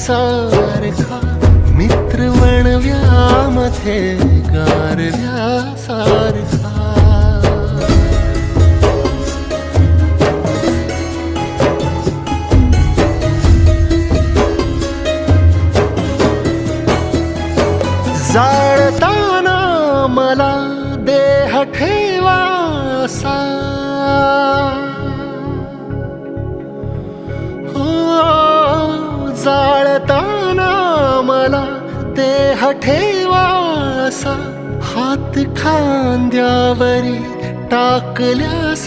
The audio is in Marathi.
सारखा, मित्र वणव्यामध्ये गारव्यासारखा. जाळताना मला देह ठेवासा, हो जाळताना मला देह ठेवासा, हात खांद्यावरी टाकल्यासारखा.